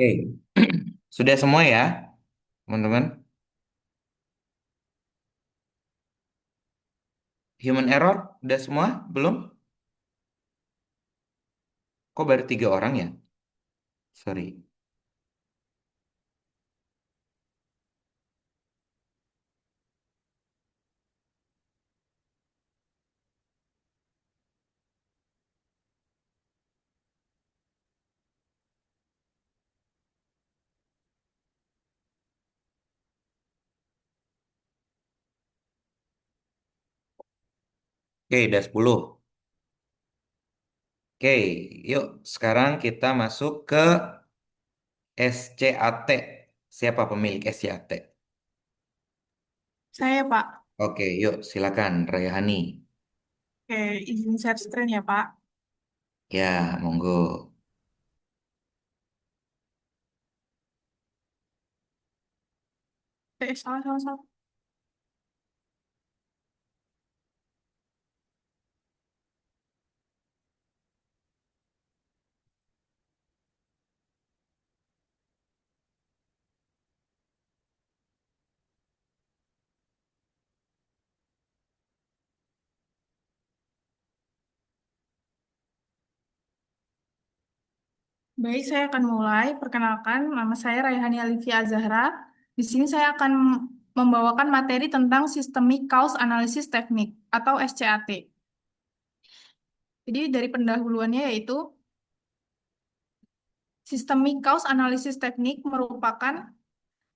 Oke, sudah semua ya, teman-teman. Human error, udah semua? Belum? Kok baru 3 orang ya? Sorry. Oke, udah 10. Oke, yuk sekarang kita masuk ke SCAT. Siapa pemilik SCAT? Saya, Pak. Oke, yuk silakan Rayhani. Oke, izin share screen ya, Pak. Ya, monggo. Salah, salah, salah. Baik, saya akan mulai. Perkenalkan, nama saya Raihani Alifia Azahra. Di sini saya akan membawakan materi tentang Systemic Cause Analysis Technique atau SCAT. Jadi dari pendahuluannya yaitu Systemic Cause Analysis Technique merupakan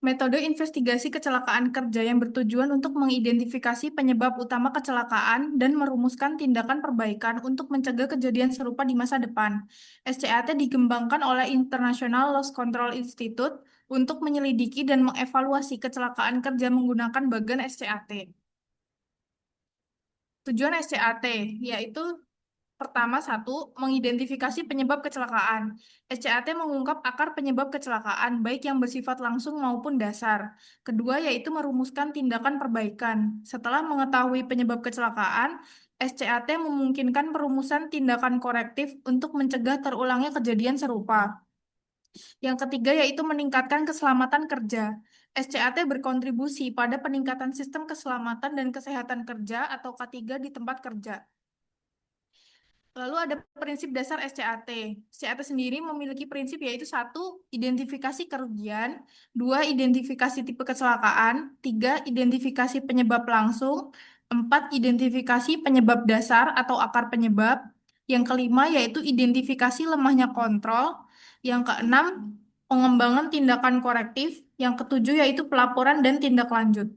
metode investigasi kecelakaan kerja yang bertujuan untuk mengidentifikasi penyebab utama kecelakaan dan merumuskan tindakan perbaikan untuk mencegah kejadian serupa di masa depan. SCAT dikembangkan oleh International Loss Control Institute untuk menyelidiki dan mengevaluasi kecelakaan kerja menggunakan bagan SCAT. Tujuan SCAT yaitu pertama, satu, mengidentifikasi penyebab kecelakaan. SCAT mengungkap akar penyebab kecelakaan, baik yang bersifat langsung maupun dasar. Kedua, yaitu merumuskan tindakan perbaikan. Setelah mengetahui penyebab kecelakaan, SCAT memungkinkan perumusan tindakan korektif untuk mencegah terulangnya kejadian serupa. Yang ketiga, yaitu meningkatkan keselamatan kerja. SCAT berkontribusi pada peningkatan sistem keselamatan dan kesehatan kerja atau K3 di tempat kerja. Lalu ada prinsip dasar SCAT. SCAT sendiri memiliki prinsip yaitu satu, identifikasi kerugian, dua, identifikasi tipe kecelakaan, tiga, identifikasi penyebab langsung, empat, identifikasi penyebab dasar atau akar penyebab, yang kelima yaitu identifikasi lemahnya kontrol, yang keenam, pengembangan tindakan korektif, yang ketujuh yaitu pelaporan dan tindak lanjut.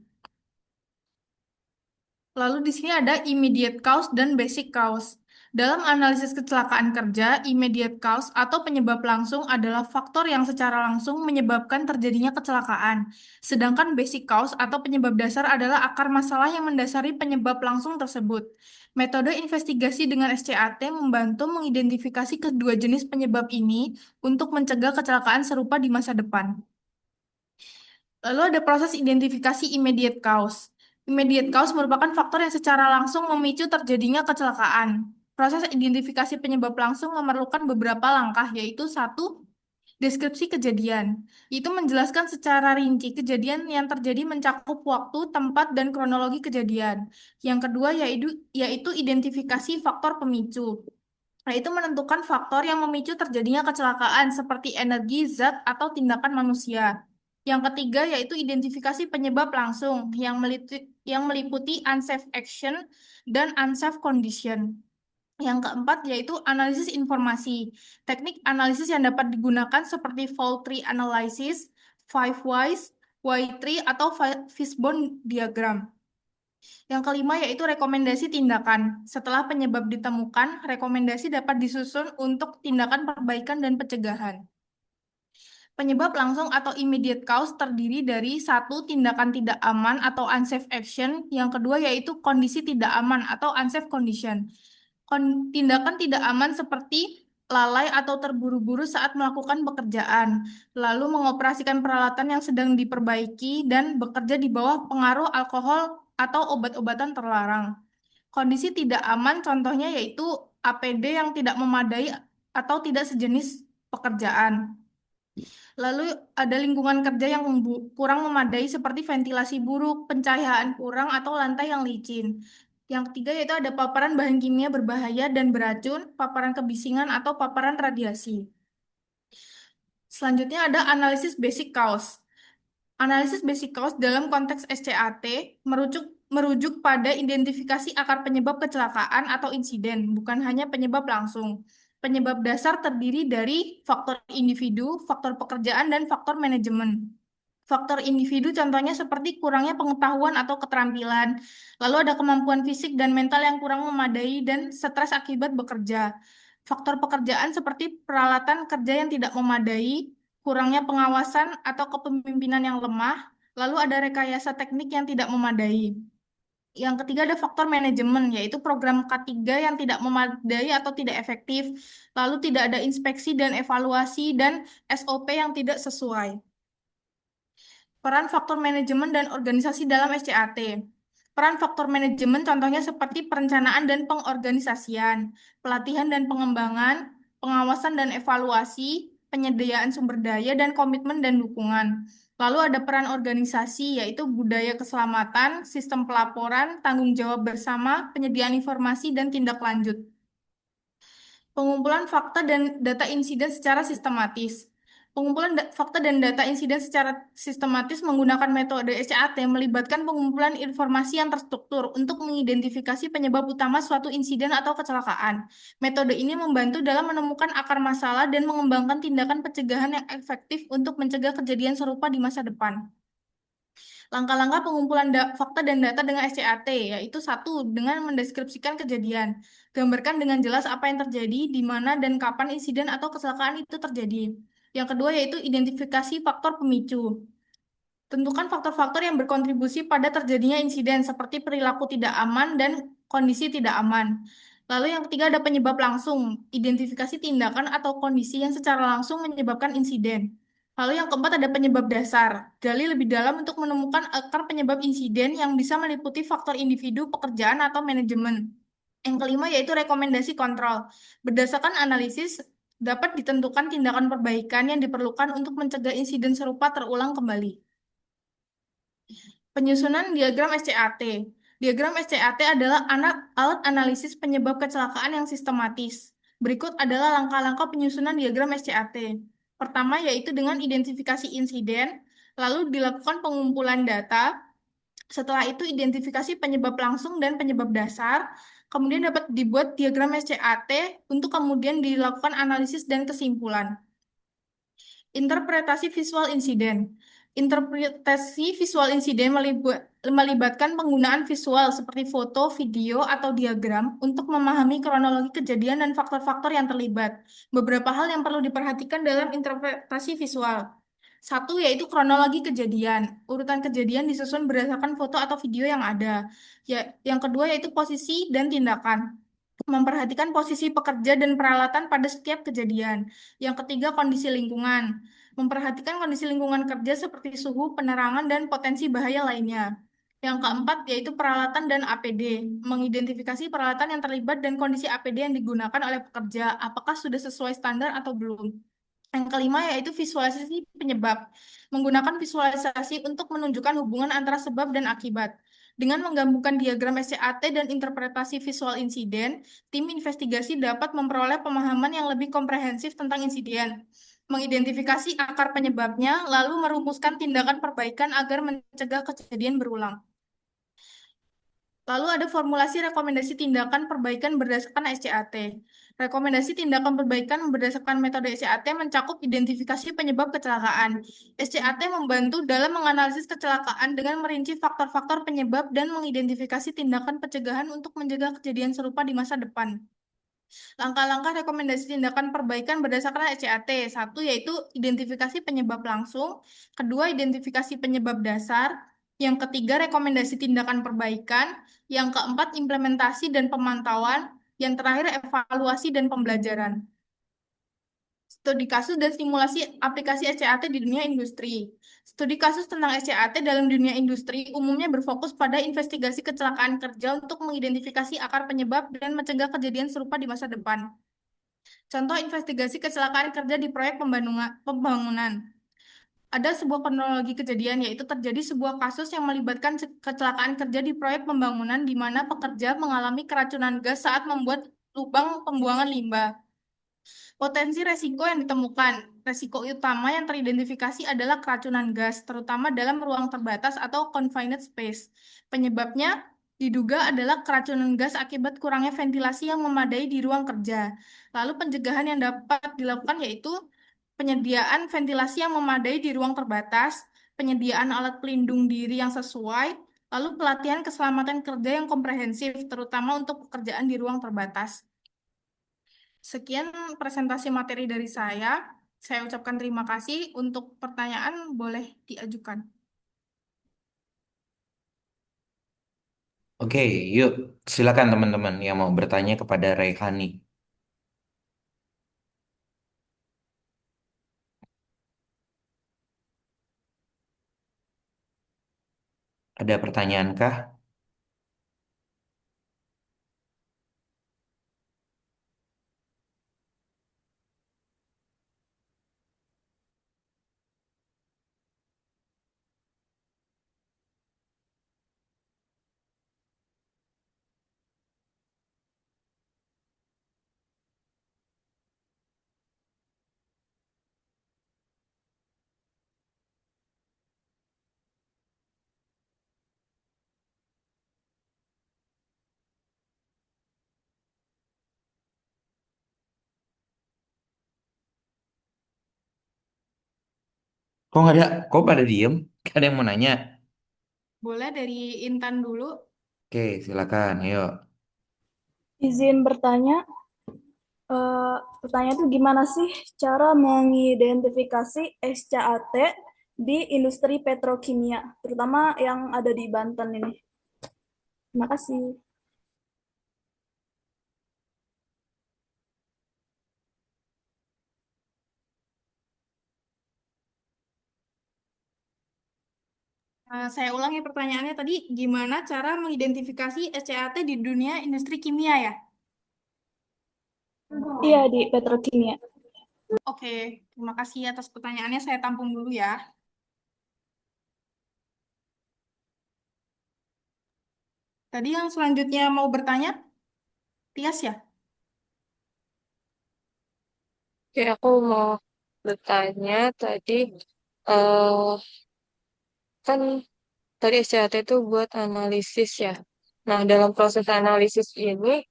Lalu di sini ada immediate cause dan basic cause. Dalam analisis kecelakaan kerja, immediate cause atau penyebab langsung adalah faktor yang secara langsung menyebabkan terjadinya kecelakaan. Sedangkan basic cause atau penyebab dasar adalah akar masalah yang mendasari penyebab langsung tersebut. Metode investigasi dengan SCAT membantu mengidentifikasi kedua jenis penyebab ini untuk mencegah kecelakaan serupa di masa depan. Lalu ada proses identifikasi immediate cause. Immediate cause merupakan faktor yang secara langsung memicu terjadinya kecelakaan. Proses identifikasi penyebab langsung memerlukan beberapa langkah, yaitu satu, deskripsi kejadian. Itu menjelaskan secara rinci kejadian yang terjadi mencakup waktu, tempat, dan kronologi kejadian. Yang kedua yaitu identifikasi faktor pemicu. Nah, itu menentukan faktor yang memicu terjadinya kecelakaan seperti energi, zat, atau tindakan manusia. Yang ketiga yaitu identifikasi penyebab langsung yang meliputi unsafe action dan unsafe condition. Yang keempat yaitu analisis informasi. Teknik analisis yang dapat digunakan seperti fault tree analysis, five whys, why tree, atau fishbone diagram. Yang kelima yaitu rekomendasi tindakan. Setelah penyebab ditemukan, rekomendasi dapat disusun untuk tindakan perbaikan dan pencegahan. Penyebab langsung atau immediate cause terdiri dari satu, tindakan tidak aman atau unsafe action. Yang kedua yaitu kondisi tidak aman atau unsafe condition. Tindakan tidak aman seperti lalai atau terburu-buru saat melakukan pekerjaan, lalu mengoperasikan peralatan yang sedang diperbaiki dan bekerja di bawah pengaruh alkohol atau obat-obatan terlarang. Kondisi tidak aman contohnya yaitu APD yang tidak memadai atau tidak sejenis pekerjaan. Lalu ada lingkungan kerja yang kurang memadai seperti ventilasi buruk, pencahayaan kurang, atau lantai yang licin. Yang ketiga yaitu ada paparan bahan kimia berbahaya dan beracun, paparan kebisingan, atau paparan radiasi. Selanjutnya ada analisis basic cause. Analisis basic cause dalam konteks SCAT merujuk merujuk pada identifikasi akar penyebab kecelakaan atau insiden, bukan hanya penyebab langsung. Penyebab dasar terdiri dari faktor individu, faktor pekerjaan, dan faktor manajemen. Faktor individu contohnya seperti kurangnya pengetahuan atau keterampilan, lalu ada kemampuan fisik dan mental yang kurang memadai, dan stres akibat bekerja. Faktor pekerjaan seperti peralatan kerja yang tidak memadai, kurangnya pengawasan atau kepemimpinan yang lemah, lalu ada rekayasa teknik yang tidak memadai. Yang ketiga ada faktor manajemen, yaitu program K3 yang tidak memadai atau tidak efektif, lalu tidak ada inspeksi dan evaluasi, dan SOP yang tidak sesuai. Peran faktor manajemen dan organisasi dalam SCAT. Peran faktor manajemen contohnya seperti perencanaan dan pengorganisasian, pelatihan dan pengembangan, pengawasan dan evaluasi, penyediaan sumber daya, dan komitmen dan dukungan. Lalu ada peran organisasi, yaitu budaya keselamatan, sistem pelaporan, tanggung jawab bersama, penyediaan informasi, dan tindak lanjut. Pengumpulan fakta dan data insiden secara sistematis. Pengumpulan fakta dan data insiden secara sistematis menggunakan metode SCAT melibatkan pengumpulan informasi yang terstruktur untuk mengidentifikasi penyebab utama suatu insiden atau kecelakaan. Metode ini membantu dalam menemukan akar masalah dan mengembangkan tindakan pencegahan yang efektif untuk mencegah kejadian serupa di masa depan. Langkah-langkah pengumpulan fakta dan data dengan SCAT, yaitu satu, dengan mendeskripsikan kejadian. Gambarkan dengan jelas apa yang terjadi, di mana, dan kapan insiden atau kecelakaan itu terjadi. Yang kedua yaitu identifikasi faktor pemicu. Tentukan faktor-faktor yang berkontribusi pada terjadinya insiden, seperti perilaku tidak aman dan kondisi tidak aman. Lalu yang ketiga ada penyebab langsung, identifikasi tindakan atau kondisi yang secara langsung menyebabkan insiden. Lalu yang keempat ada penyebab dasar, gali lebih dalam untuk menemukan akar penyebab insiden yang bisa meliputi faktor individu, pekerjaan, atau manajemen. Yang kelima yaitu rekomendasi kontrol. Berdasarkan analisis, dapat ditentukan tindakan perbaikan yang diperlukan untuk mencegah insiden serupa terulang kembali. Penyusunan diagram SCAT. Diagram SCAT adalah alat analisis penyebab kecelakaan yang sistematis. Berikut adalah langkah-langkah penyusunan diagram SCAT. Pertama yaitu dengan identifikasi insiden, lalu dilakukan pengumpulan data. Setelah itu identifikasi penyebab langsung dan penyebab dasar. Kemudian dapat dibuat diagram SCAT untuk kemudian dilakukan analisis dan kesimpulan. Interpretasi visual insiden. Interpretasi visual insiden melibatkan penggunaan visual seperti foto, video, atau diagram untuk memahami kronologi kejadian dan faktor-faktor yang terlibat. Beberapa hal yang perlu diperhatikan dalam interpretasi visual. Satu, yaitu kronologi kejadian. Urutan kejadian disusun berdasarkan foto atau video yang ada. Ya, yang kedua, yaitu posisi dan tindakan. Memperhatikan posisi pekerja dan peralatan pada setiap kejadian. Yang ketiga, kondisi lingkungan. Memperhatikan kondisi lingkungan kerja seperti suhu, penerangan, dan potensi bahaya lainnya. Yang keempat, yaitu peralatan dan APD. Mengidentifikasi peralatan yang terlibat dan kondisi APD yang digunakan oleh pekerja. Apakah sudah sesuai standar atau belum? Yang kelima, yaitu visualisasi penyebab. Menggunakan visualisasi untuk menunjukkan hubungan antara sebab dan akibat. Dengan menggabungkan diagram SCAT dan interpretasi visual insiden, tim investigasi dapat memperoleh pemahaman yang lebih komprehensif tentang insiden, mengidentifikasi akar penyebabnya, lalu merumuskan tindakan perbaikan agar mencegah kejadian berulang. Lalu ada formulasi rekomendasi tindakan perbaikan berdasarkan SCAT. Rekomendasi tindakan perbaikan berdasarkan metode SCAT mencakup identifikasi penyebab kecelakaan. SCAT membantu dalam menganalisis kecelakaan dengan merinci faktor-faktor penyebab dan mengidentifikasi tindakan pencegahan untuk mencegah kejadian serupa di masa depan. Langkah-langkah rekomendasi tindakan perbaikan berdasarkan SCAT. Satu, yaitu identifikasi penyebab langsung. Kedua, identifikasi penyebab dasar. Yang ketiga, rekomendasi tindakan perbaikan. Yang keempat, implementasi dan pemantauan. Yang terakhir, evaluasi dan pembelajaran. Studi kasus dan simulasi aplikasi SCAT di dunia industri. Studi kasus tentang SCAT dalam dunia industri umumnya berfokus pada investigasi kecelakaan kerja untuk mengidentifikasi akar penyebab dan mencegah kejadian serupa di masa depan. Contoh investigasi kecelakaan kerja di proyek pembangunan. Ada sebuah kronologi kejadian, yaitu terjadi sebuah kasus yang melibatkan kecelakaan kerja di proyek pembangunan di mana pekerja mengalami keracunan gas saat membuat lubang pembuangan limbah. Potensi resiko yang ditemukan. Resiko utama yang teridentifikasi adalah keracunan gas, terutama dalam ruang terbatas atau confined space. Penyebabnya diduga adalah keracunan gas akibat kurangnya ventilasi yang memadai di ruang kerja. Lalu pencegahan yang dapat dilakukan yaitu penyediaan ventilasi yang memadai di ruang terbatas, penyediaan alat pelindung diri yang sesuai, lalu pelatihan keselamatan kerja yang komprehensif, terutama untuk pekerjaan di ruang terbatas. Sekian presentasi materi dari saya. Saya ucapkan terima kasih. Untuk pertanyaan boleh diajukan. Oke, yuk. Silakan teman-teman yang mau bertanya kepada Raihani. Ada pertanyaan kah? Kok nggak ada? Kok pada diem? Gak ada yang mau nanya? Boleh dari Intan dulu. Oke, silakan. Yuk. Izin bertanya, pertanyaan itu gimana sih cara mengidentifikasi SCAT di industri petrokimia, terutama yang ada di Banten ini? Terima kasih. Saya ulangi pertanyaannya tadi, gimana cara mengidentifikasi SCAT di dunia industri kimia ya? Iya, di petrokimia. Oke, terima kasih atas pertanyaannya. Saya tampung dulu ya. Tadi yang selanjutnya mau bertanya, Tias ya? Oke, aku mau bertanya tadi, eh kan tadi SCAT itu buat analisis ya. Nah, dalam proses analisis ini,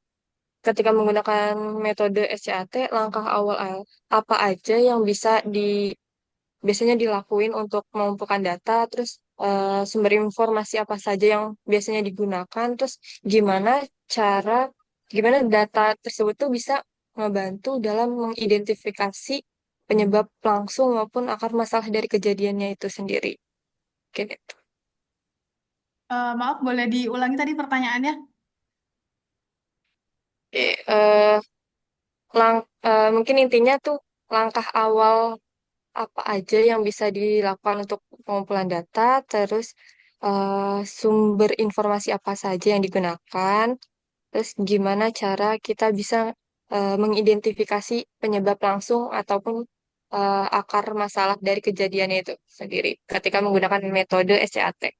ketika menggunakan metode SCAT, langkah awal apa aja yang bisa biasanya dilakuin untuk mengumpulkan data, terus sumber informasi apa saja yang biasanya digunakan, terus gimana cara, gimana data tersebut tuh bisa membantu dalam mengidentifikasi penyebab langsung maupun akar masalah dari kejadiannya itu sendiri. Kayak gitu. Maaf, boleh diulangi tadi pertanyaannya? Oke, mungkin intinya tuh langkah awal apa aja yang bisa dilakukan untuk pengumpulan data, terus sumber informasi apa saja yang digunakan, terus gimana cara kita bisa mengidentifikasi penyebab langsung ataupun akar masalah dari kejadiannya itu sendiri ketika menggunakan metode SCAT.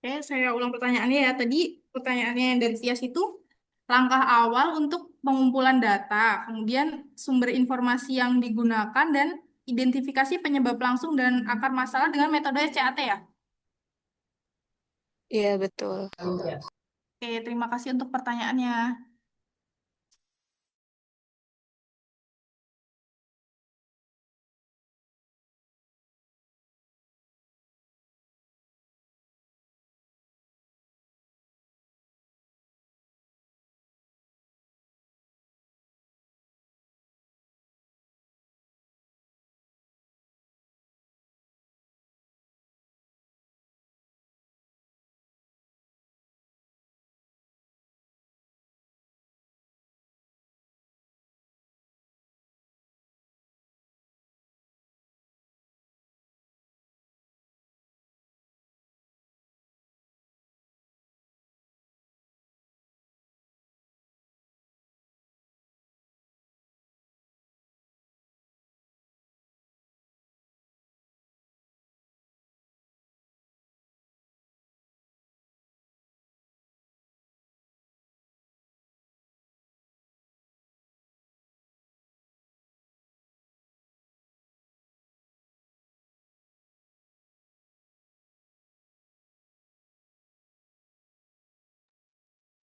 Oke, saya ulang pertanyaannya ya. Tadi pertanyaannya yang dari Tias itu langkah awal untuk pengumpulan data, kemudian sumber informasi yang digunakan, dan identifikasi penyebab langsung dan akar masalah dengan metode CAT ya. Iya, betul. Oke, terima kasih untuk pertanyaannya.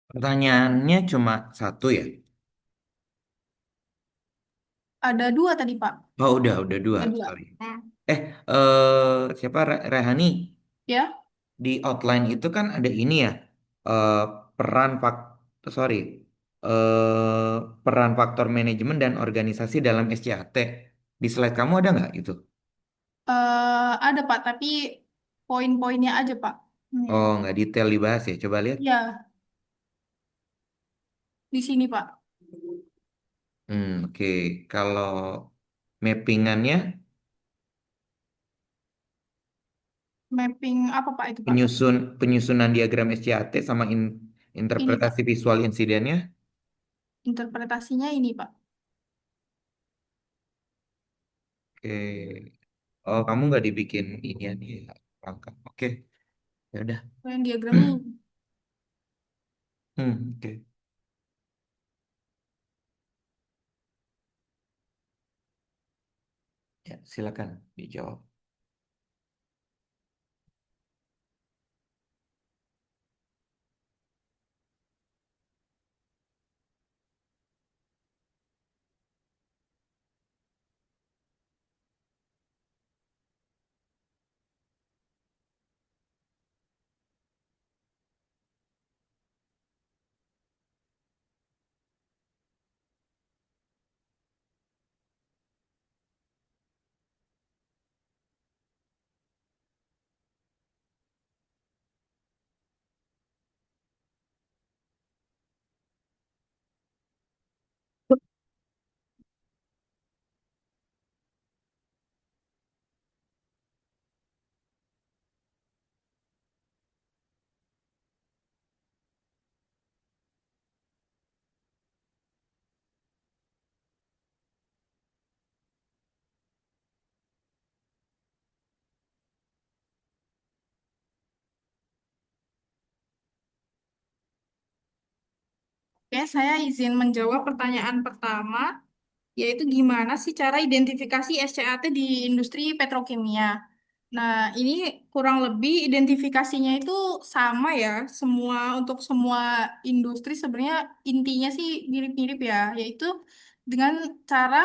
Pertanyaannya cuma satu ya? Ada dua tadi, Pak. Oh, udah dua, Ada dua. sorry. Hmm. Eh, siapa Rehani? Ya, Di outline itu kan ada ini ya, eh, peran sorry, eh, peran faktor manajemen dan organisasi dalam SCAT. Di slide kamu ada nggak itu? ada, Pak, tapi poin-poinnya aja, Pak. Hmm. Oh, nggak detail dibahas ya. Coba lihat. Ya, di sini, Pak. Oke. Kalau mappingannya, Mapping apa, Pak, itu, Pak? penyusunan diagram SCAT sama Ini, Pak. interpretasi visual insidennya. Interpretasinya ini, Pak. Oke. Oh, kamu nggak dibikin ini ya nih langkah. Oke, ya udah. Yang diagramnya ini. Oke. Ya, silakan dijawab. Oke, saya izin menjawab pertanyaan pertama, yaitu gimana sih cara identifikasi SCAT di industri petrokimia. Nah, ini kurang lebih identifikasinya itu sama ya, untuk semua industri sebenarnya intinya sih mirip-mirip ya, yaitu dengan cara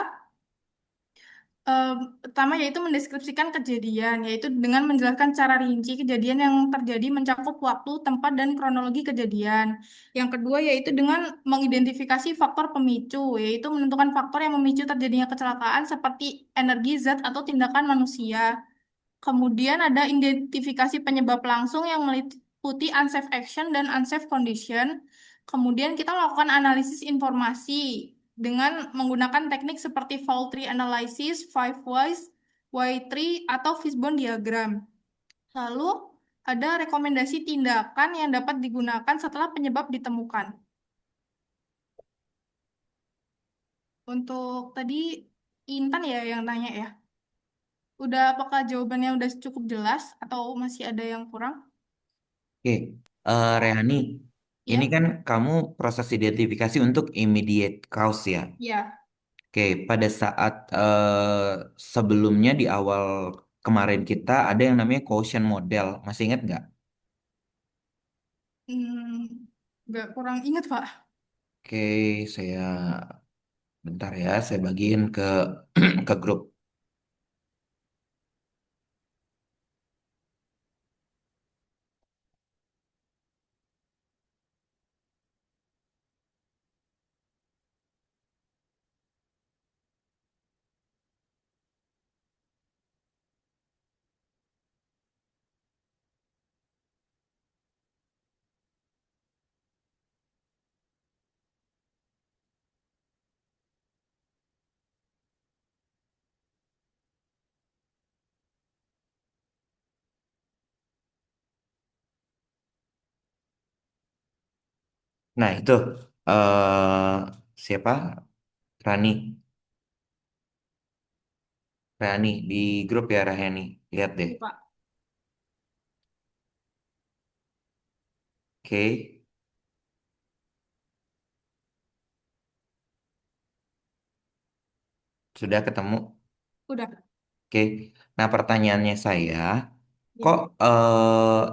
pertama yaitu mendeskripsikan kejadian, yaitu dengan menjelaskan cara rinci kejadian yang terjadi mencakup waktu, tempat, dan kronologi kejadian. Yang kedua yaitu dengan mengidentifikasi faktor pemicu, yaitu menentukan faktor yang memicu terjadinya kecelakaan seperti energi, zat, atau tindakan manusia. Kemudian ada identifikasi penyebab langsung yang meliputi unsafe action dan unsafe condition. Kemudian kita melakukan analisis informasi dengan menggunakan teknik seperti fault tree analysis, five whys, Y tree, atau fishbone diagram. Lalu ada rekomendasi tindakan yang dapat digunakan setelah penyebab ditemukan. Untuk tadi Intan ya yang tanya ya. Apakah jawabannya udah cukup jelas atau masih ada yang kurang? Oke, Rehani, ini Ya. kan kamu proses identifikasi untuk immediate cause ya. Ya, Oke, pada saat sebelumnya di awal kemarin kita ada yang namanya quotient model. Masih ingat nggak? nggak kurang ingat, Pak. Oke, saya bentar ya, saya bagiin ke ke grup. Nah, itu siapa? Rani, Rani di grup ya Rani. Lihat deh. Iya, Pak. Oke, sudah ketemu. Udah. Oke. Nah, pertanyaannya saya, Kok Ya.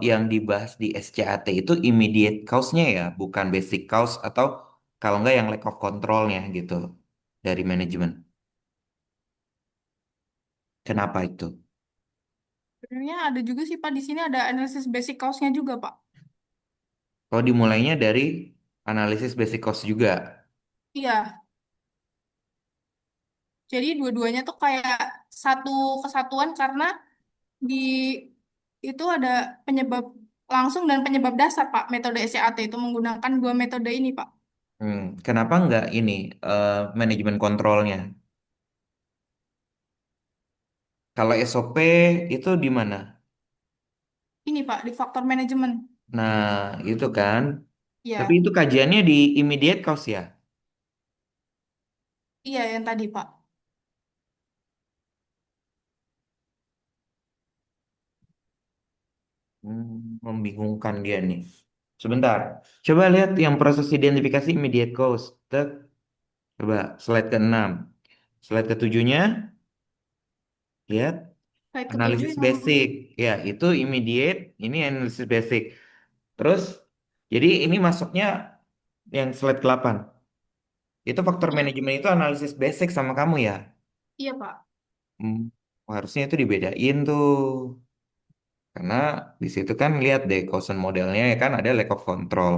yang dibahas di SCAT itu immediate cause-nya ya, bukan basic cause atau kalau nggak yang lack of control-nya gitu dari manajemen. Kenapa itu? Sebenarnya ada juga sih Pak, di sini ada analisis basic cause-nya juga Pak. Kalau dimulainya dari analisis basic cause juga. Iya, jadi dua-duanya tuh kayak satu kesatuan karena di itu ada penyebab langsung dan penyebab dasar Pak. Metode SCAT itu menggunakan dua metode ini Pak. Kenapa nggak ini manajemen kontrolnya? Kalau SOP itu di mana? Ini Pak, di faktor manajemen. Nah, itu kan. Tapi Iya, itu kajiannya di immediate cause ya. iya yang tadi Pak. Membingungkan dia nih. Sebentar. Coba lihat yang proses identifikasi immediate cause. Tek, coba slide ke-6. Slide ke-7-nya, lihat Slide ketujuh analisis yang basic. Ya, itu immediate, ini analisis basic. Terus, jadi ini masuknya yang slide ke-8. Itu faktor iya, manajemen itu analisis basic sama kamu ya. iya Pak. Hmm, harusnya itu dibedain tuh. Karena di situ kan lihat deh Coulson modelnya ya kan ada lack of control.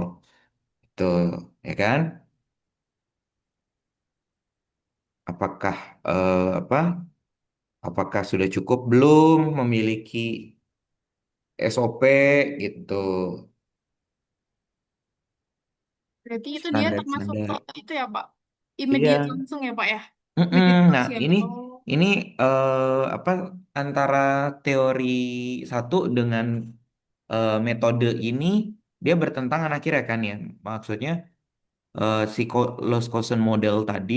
Itu, ya kan? Apakah apa? Apakah sudah cukup belum memiliki SOP gitu, Berarti itu dia termasuk standar-standar. itu ya Pak. Immediate Iya. langsung ya Pak ya. Mm-mm. Immediate Nah, cause ya. ini Oh, ini apa antara teori satu dengan metode ini dia bertentangan akhirnya kan ya. Maksudnya si Loss Coulson model tadi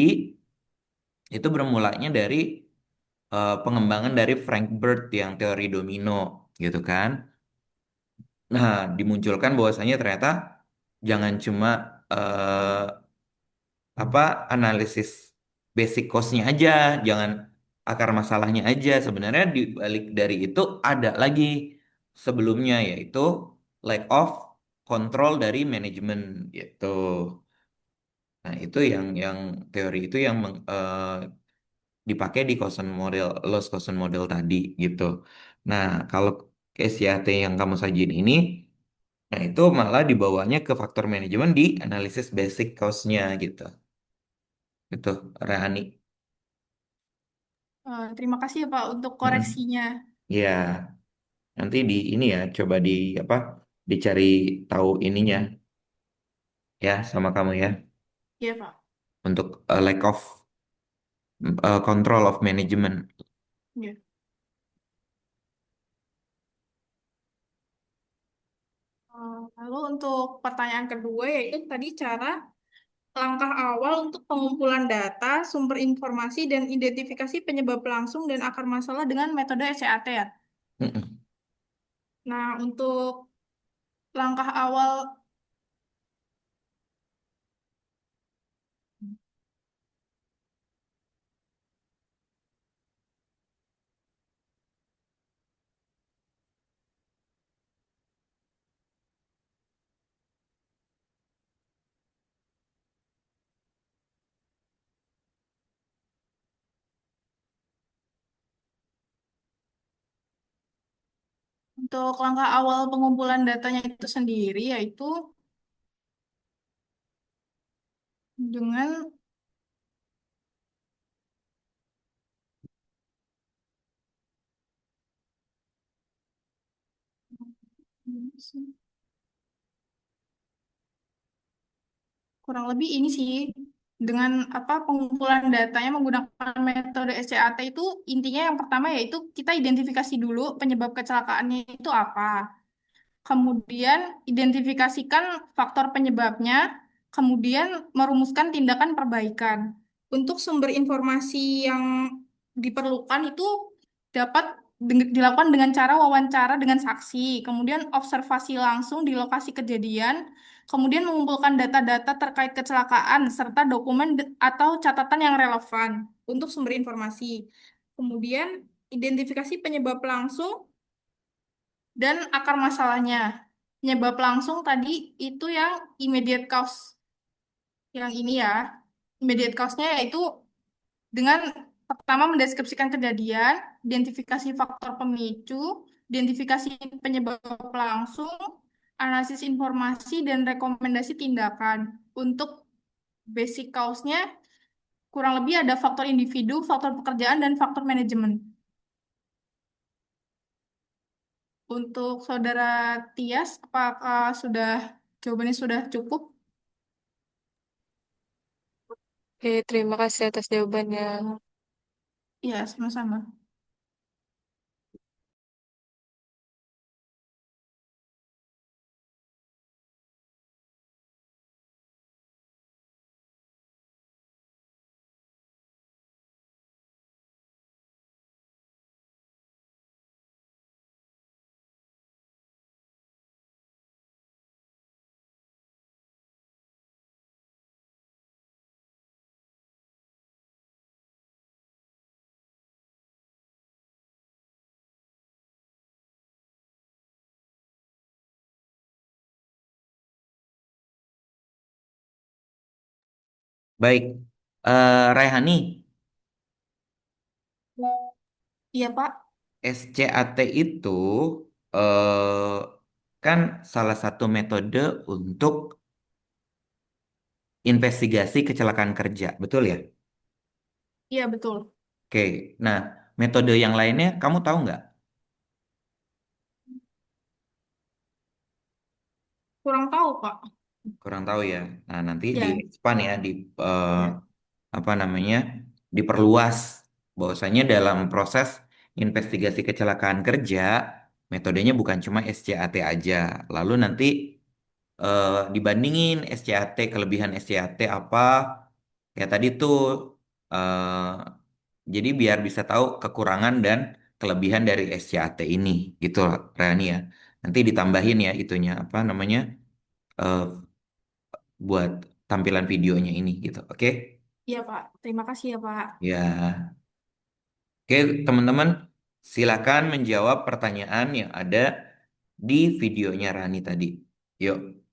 itu bermulanya dari pengembangan dari Frank Bird yang teori domino gitu kan. Nah, dimunculkan bahwasanya ternyata jangan cuma eh, apa analisis basic cost-nya aja, jangan akar masalahnya aja. Sebenarnya di balik dari itu ada lagi sebelumnya yaitu lack of control dari manajemen gitu. Nah, itu yang teori itu yang dipakai di Coulson model, Loss Coulson model tadi gitu. Nah, kalau SCAT yang kamu sajin ini, nah itu malah dibawanya ke faktor manajemen di analisis basic cost-nya gitu. Itu Rani. terima kasih ya Pak untuk Mm. koreksinya. Ya, nanti di ini ya, coba di apa? Dicari tahu ininya ya sama kamu ya Iya Pak. untuk lack of control of management. Iya. Lalu untuk pertanyaan kedua yaitu tadi cara langkah awal untuk pengumpulan data, sumber informasi, dan identifikasi penyebab langsung dan akar masalah dengan metode SCAT ya. Mm-mm. Nah, untuk langkah awal untuk langkah awal pengumpulan datanya itu sendiri yaitu dengan kurang lebih ini sih dengan apa pengumpulan datanya menggunakan metode SCAT itu intinya yang pertama yaitu kita identifikasi dulu penyebab kecelakaannya itu apa. Kemudian identifikasikan faktor penyebabnya, kemudian merumuskan tindakan perbaikan. Untuk sumber informasi yang diperlukan itu dapat dilakukan dengan cara wawancara dengan saksi, kemudian observasi langsung di lokasi kejadian, kemudian mengumpulkan data-data terkait kecelakaan serta dokumen atau catatan yang relevan untuk sumber informasi. Kemudian identifikasi penyebab langsung dan akar masalahnya. Penyebab langsung tadi itu yang immediate cause, yang ini ya. Immediate cause-nya yaitu dengan pertama mendeskripsikan kejadian, identifikasi faktor pemicu, identifikasi penyebab langsung, analisis informasi, dan rekomendasi tindakan. Untuk basic cause-nya kurang lebih ada faktor individu, faktor pekerjaan, dan faktor manajemen. Untuk saudara Tias, apakah jawabannya sudah cukup? Oke, terima kasih atas jawabannya. Ya, sama-sama. Baik, Raihani, Iya, Pak. SCAT itu eh, kan salah satu metode untuk investigasi kecelakaan kerja, betul ya? Iya, betul. Oke, nah metode yang lainnya kamu tahu nggak? Kurang tahu, Pak. Kurang tahu ya. Nah nanti di Ya, expand ya, di ya. apa namanya, diperluas bahwasanya dalam proses investigasi kecelakaan kerja metodenya bukan cuma SCAT aja. Lalu nanti dibandingin SCAT, kelebihan SCAT apa, ya tadi tuh jadi biar bisa tahu kekurangan dan kelebihan dari SCAT ini gitu Rani ya. Nanti ditambahin ya itunya apa namanya, eh, buat tampilan videonya ini gitu. Oke? Iya, Pak. Terima kasih ya, Pak. Ya. Oke, teman-teman, silakan menjawab pertanyaan yang ada di videonya Rani tadi. Yuk.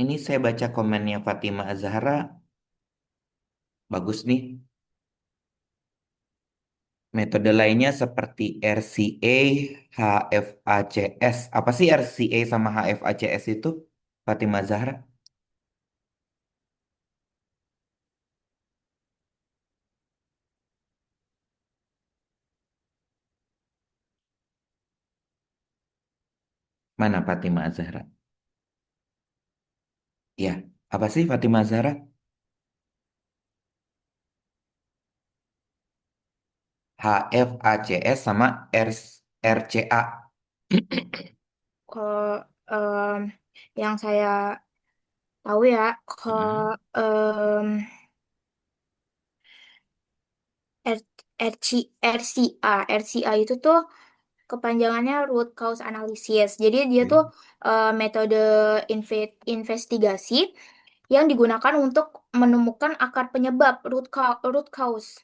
Ini saya baca komennya Fatima Azhara, bagus nih. Metode lainnya seperti RCA, HFACS. Apa sih RCA sama HFACS itu, Fatima Zahra? Mana Fatima Zahra? Ya, apa sih Fatima Zahra? HFACS sama RCA. Kalau em, yang saya tahu ya, Mm-mm. R- RCA itu tuh kepanjangannya root cause analysis. Jadi dia tuh Oke. metode investigasi yang digunakan untuk menemukan akar penyebab root cause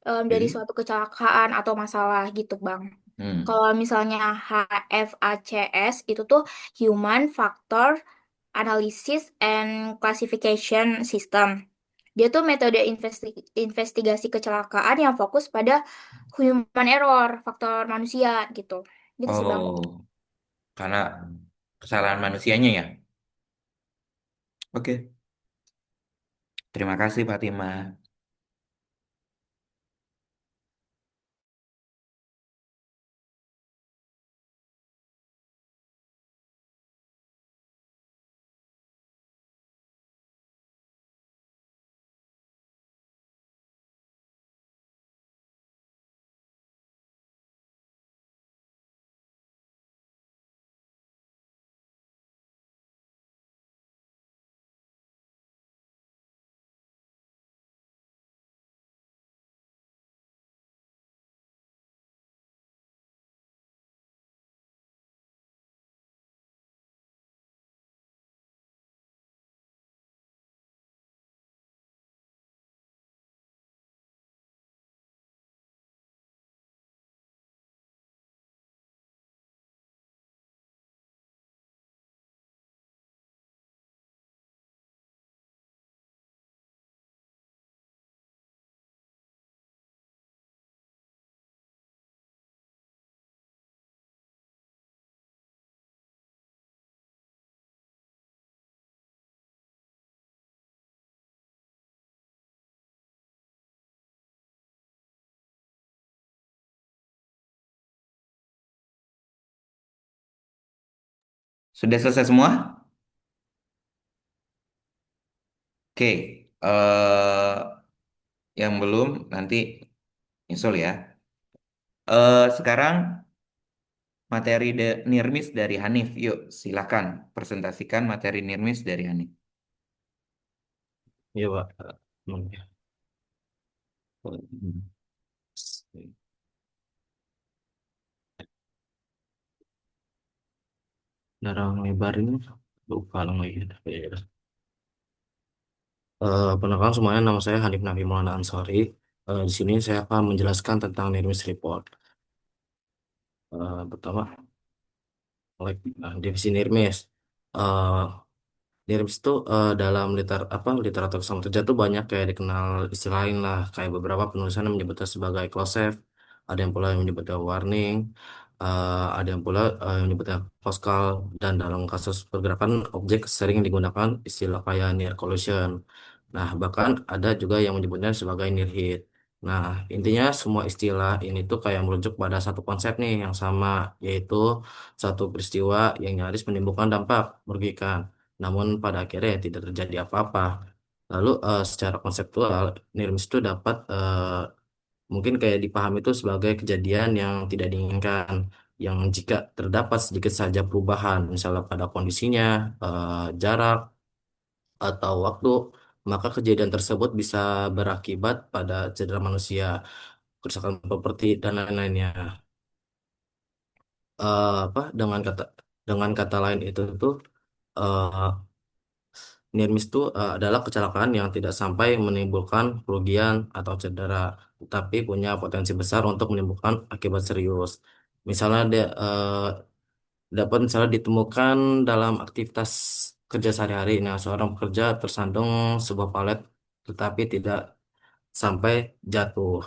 dari Oke. suatu kecelakaan atau masalah gitu, Bang. Hmm. Kalau misalnya HFACS itu tuh Human Factor Analysis and Classification System. Dia tuh metode investigasi kecelakaan yang fokus pada human error, faktor manusia gitu. Gitu sih, Bang. Oh, karena kesalahan manusianya ya. Oke, terima kasih Fatima. Sudah selesai semua? Oke, yang belum nanti nyusul ya. Sekarang materi Nirmis dari Hanif. Yuk, silakan presentasikan materi Nirmis dari Hanif. Iya, Pak. Ya. Darah lebar ini lupa lagi. Ya. Perkenalkan semuanya, nama saya Hanif Nafi Maulana Ansori. Di sini saya akan menjelaskan tentang Nirmis Report. Pertama, divisi Nirmis. Eh, Nirmis itu dalam literatur keselamatan kerja tuh banyak kayak dikenal istilah lain lah, kayak beberapa penulisan yang menyebutnya sebagai close save, ada yang pula yang menyebutnya warning, ada yang pula yang menyebutnya close call, dan dalam kasus pergerakan objek sering digunakan istilah kayak near collision. Nah, bahkan ada juga yang menyebutnya sebagai near hit. Nah, intinya semua istilah ini tuh kayak merujuk pada satu konsep nih yang sama, yaitu satu peristiwa yang nyaris menimbulkan dampak merugikan namun pada akhirnya ya tidak terjadi apa-apa. Lalu secara konseptual, NIRMIS itu dapat mungkin kayak dipahami itu sebagai kejadian yang tidak diinginkan, yang jika terdapat sedikit saja perubahan, misalnya pada kondisinya, jarak, atau waktu, maka kejadian tersebut bisa berakibat pada cedera manusia, kerusakan properti, dan lain-lainnya. Dengan kata lain itu tuh eh, near miss itu adalah kecelakaan yang tidak sampai menimbulkan kerugian atau cedera, tapi punya potensi besar untuk menimbulkan akibat serius. Misalnya dia dapat misalnya ditemukan dalam aktivitas kerja sehari-hari. Nah, seorang pekerja tersandung sebuah palet tetapi tidak sampai jatuh.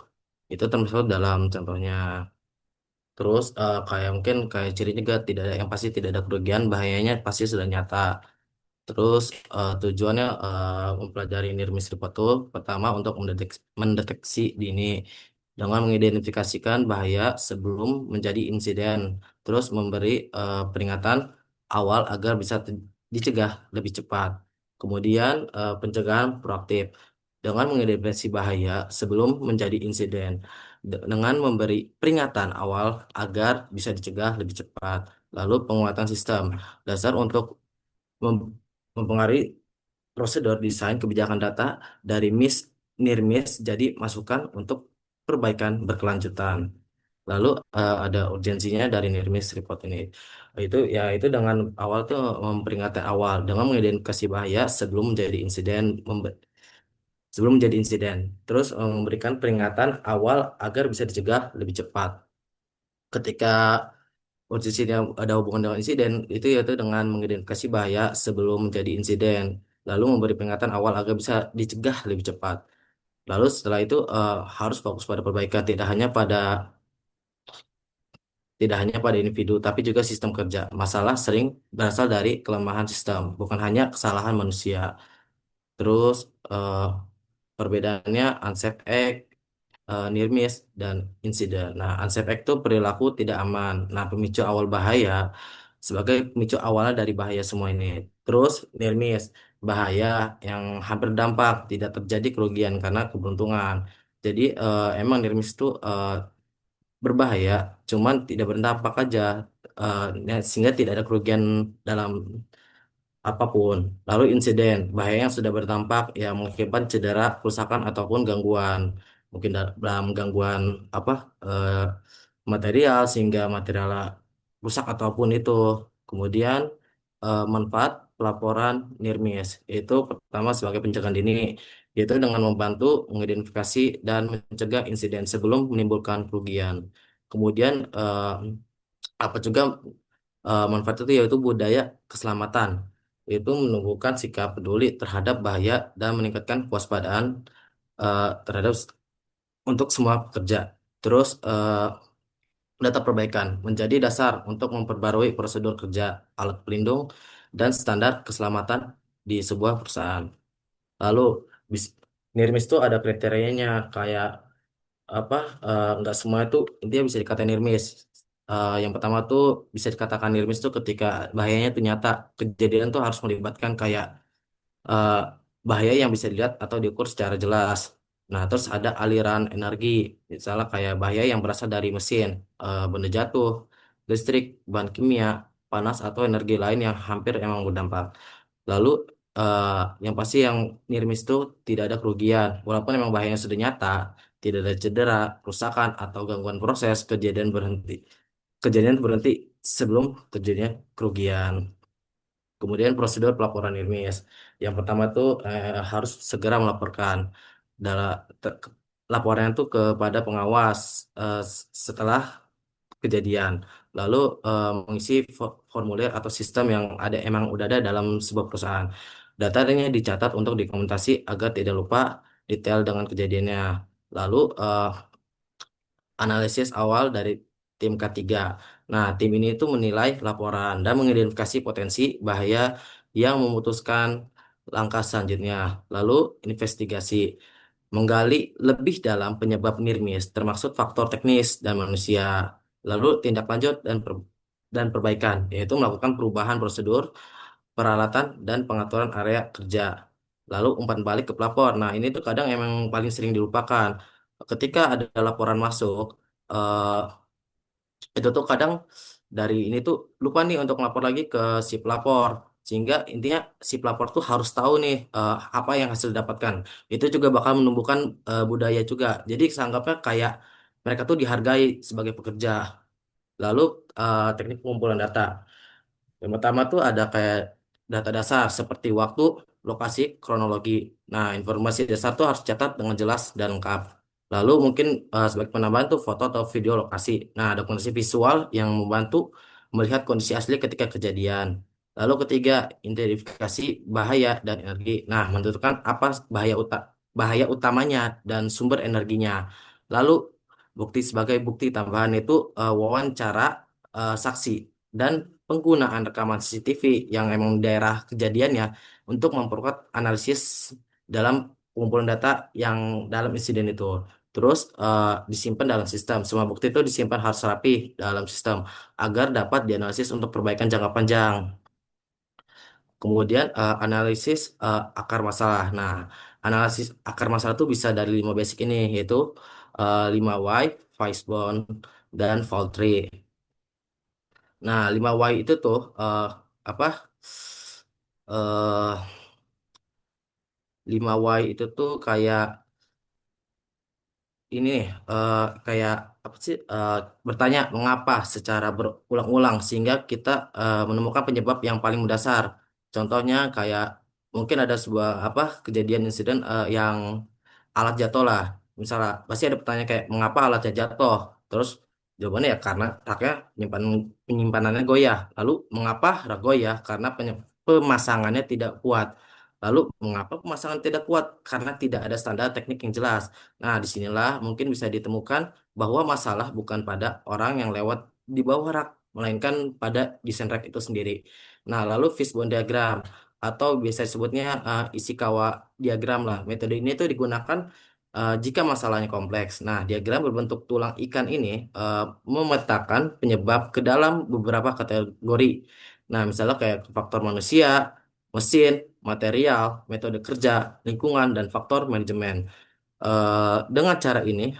Itu termasuk dalam contohnya. Terus kayak mungkin kayak ciri juga tidak ada yang pasti tidak ada kerugian, bahayanya pasti sudah nyata. Terus tujuannya mempelajari near miss report itu pertama untuk mendeteksi dini dengan mengidentifikasikan bahaya sebelum menjadi insiden, terus memberi peringatan awal agar bisa dicegah lebih cepat. Kemudian pencegahan proaktif dengan mengidentifikasi bahaya sebelum menjadi insiden dengan memberi peringatan awal agar bisa dicegah lebih cepat. Lalu penguatan sistem dasar untuk mem- mempengaruhi prosedur desain kebijakan data dari miss near miss jadi masukan untuk perbaikan berkelanjutan. Lalu ada urgensinya dari near miss report ini. Itu dengan awal tuh memperingatan awal dengan mengidentifikasi bahaya sebelum menjadi insiden. Terus memberikan peringatan awal agar bisa dicegah lebih cepat. Ketika posisinya ada hubungan dengan insiden itu yaitu dengan mengidentifikasi bahaya sebelum menjadi insiden, lalu memberi peringatan awal agar bisa dicegah lebih cepat. Lalu setelah itu harus fokus pada perbaikan tidak hanya pada individu tapi juga sistem kerja. Masalah sering berasal dari kelemahan sistem, bukan hanya kesalahan manusia. Terus eh, perbedaannya unsafe act, near miss, dan insiden. Nah, unsafe act itu perilaku tidak aman. Nah, pemicu awal bahaya sebagai pemicu awalnya dari bahaya semua ini. Terus near miss, bahaya yang hampir dampak, tidak terjadi kerugian karena keberuntungan. Jadi emang near miss itu berbahaya, cuman tidak berdampak aja. Sehingga tidak ada kerugian dalam apapun. Lalu insiden, bahaya yang sudah berdampak yang mengakibatkan cedera, kerusakan ataupun gangguan. Mungkin dalam gangguan apa eh, material sehingga material rusak ataupun itu. Kemudian manfaat pelaporan near miss itu pertama sebagai pencegahan dini, yaitu dengan membantu mengidentifikasi dan mencegah insiden sebelum menimbulkan kerugian. Kemudian apa juga manfaat itu yaitu budaya keselamatan, yaitu menumbuhkan sikap peduli terhadap bahaya dan meningkatkan kewaspadaan terhadap untuk semua pekerja. Terus data perbaikan menjadi dasar untuk memperbarui prosedur kerja, alat pelindung, dan standar keselamatan di sebuah perusahaan. Lalu bis- NIRMIS itu ada kriterianya kayak apa nggak semua itu intinya bisa dikatakan nirmis. Yang pertama tuh bisa dikatakan nirmis tuh ketika bahayanya itu nyata, kejadian tuh harus melibatkan kayak eh, bahaya yang bisa dilihat atau diukur secara jelas. Nah, terus ada aliran energi, misalnya kayak bahaya yang berasal dari mesin, benda jatuh, listrik, bahan kimia, panas atau energi lain yang hampir emang berdampak. Lalu eh, yang pasti yang nirmis itu tidak ada kerugian, walaupun memang bahayanya sudah nyata, tidak ada cedera, kerusakan atau gangguan proses, kejadian berhenti sebelum terjadinya kerugian. Kemudian prosedur pelaporan ilmiah. Yang pertama tuh harus segera melaporkan dalam laporan itu kepada pengawas setelah kejadian. Lalu mengisi formulir atau sistem yang emang udah ada dalam sebuah perusahaan. Datanya dicatat untuk dokumentasi agar tidak lupa detail dengan kejadiannya. Lalu analisis awal dari tim K3. Nah, tim ini itu menilai laporan dan mengidentifikasi potensi bahaya yang memutuskan langkah selanjutnya. Lalu investigasi, menggali lebih dalam penyebab NIRMIS, termasuk faktor teknis dan manusia. Lalu tindak lanjut dan perbaikan, yaitu melakukan perubahan prosedur, peralatan, dan pengaturan area kerja. Lalu umpan balik ke pelapor. Nah, ini tuh kadang emang paling sering dilupakan. Ketika ada laporan masuk, eh, itu tuh kadang dari ini tuh lupa nih untuk melapor lagi ke si pelapor. Sehingga intinya si pelapor tuh harus tahu nih apa yang hasil dapatkan. Itu juga bakal menumbuhkan budaya juga. Jadi seanggapnya kayak mereka tuh dihargai sebagai pekerja. Lalu teknik pengumpulan data. Yang pertama tuh ada kayak data dasar seperti waktu, lokasi, kronologi. Nah, informasi dasar tuh harus catat dengan jelas dan lengkap. Lalu mungkin sebagai penambahan tuh foto atau video lokasi. Nah, dokumentasi visual yang membantu melihat kondisi asli ketika kejadian. Lalu ketiga, identifikasi bahaya dan energi. Nah, menentukan apa bahaya utamanya dan sumber energinya. Lalu bukti sebagai bukti tambahan itu wawancara saksi dan penggunaan rekaman CCTV yang emang daerah kejadiannya untuk memperkuat analisis dalam pengumpulan data yang dalam insiden itu. Terus disimpan dalam sistem. Semua bukti itu disimpan harus rapi dalam sistem agar dapat dianalisis untuk perbaikan jangka panjang. Kemudian analisis akar masalah. Nah, analisis akar masalah itu bisa dari 5 basic ini, yaitu 5 why, Weisbond, dan fault tree. Nah, 5 why itu tuh apa? eh 5 why itu tuh kayak ini nih, kayak apa sih, bertanya mengapa secara berulang-ulang sehingga kita menemukan penyebab yang paling mendasar. Contohnya kayak mungkin ada sebuah apa kejadian insiden yang alat jatuh lah. Misalnya pasti ada pertanyaan kayak mengapa alatnya jatuh. Terus jawabannya ya karena raknya penyimpanannya goyah. Lalu mengapa rak goyah? Karena pemasangannya tidak kuat. Lalu mengapa pemasangan tidak kuat? Karena tidak ada standar teknik yang jelas. Nah, disinilah mungkin bisa ditemukan bahwa masalah bukan pada orang yang lewat di bawah rak, melainkan pada desain rak itu sendiri. Nah, lalu fishbone diagram atau biasa disebutnya Ishikawa diagram lah. Metode ini tuh digunakan jika masalahnya kompleks. Nah, diagram berbentuk tulang ikan ini memetakan penyebab ke dalam beberapa kategori. Nah, misalnya kayak faktor manusia, mesin, material, metode kerja, lingkungan, dan faktor manajemen. Dengan cara ini,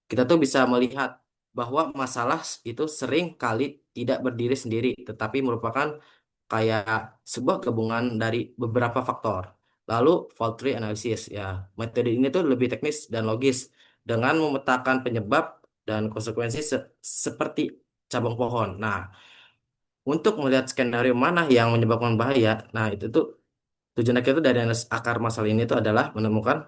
kita tuh bisa melihat bahwa masalah itu sering kali tidak berdiri sendiri, tetapi merupakan kayak sebuah gabungan dari beberapa faktor. Lalu fault tree analysis ya, metode ini tuh lebih teknis dan logis dengan memetakan penyebab dan konsekuensi seperti cabang pohon. Nah, untuk melihat skenario mana yang menyebabkan bahaya, nah itu tuh tujuan kita dari analisis akar masalah ini tuh adalah menemukan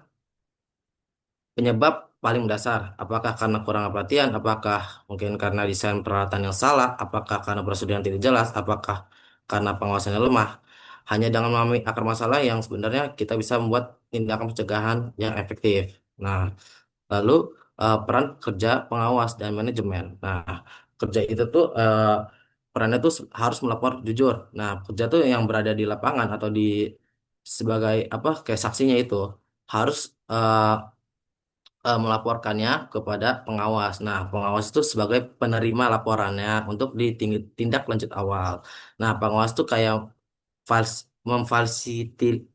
penyebab paling mendasar. Apakah karena kurang perhatian, apakah mungkin karena desain peralatan yang salah, apakah karena prosedur yang tidak jelas, apakah karena pengawasannya lemah. Hanya dengan memahami akar masalah yang sebenarnya kita bisa membuat tindakan pencegahan yang efektif. Nah, lalu peran kerja pengawas dan manajemen. Nah, kerja itu tuh perannya tuh harus melapor jujur. Nah, kerja tuh yang berada di lapangan atau di sebagai apa kayak saksinya itu harus melaporkannya kepada pengawas. Nah, pengawas itu sebagai penerima laporannya untuk ditindak lanjut awal. Nah, pengawas itu kayak fals memfasiliti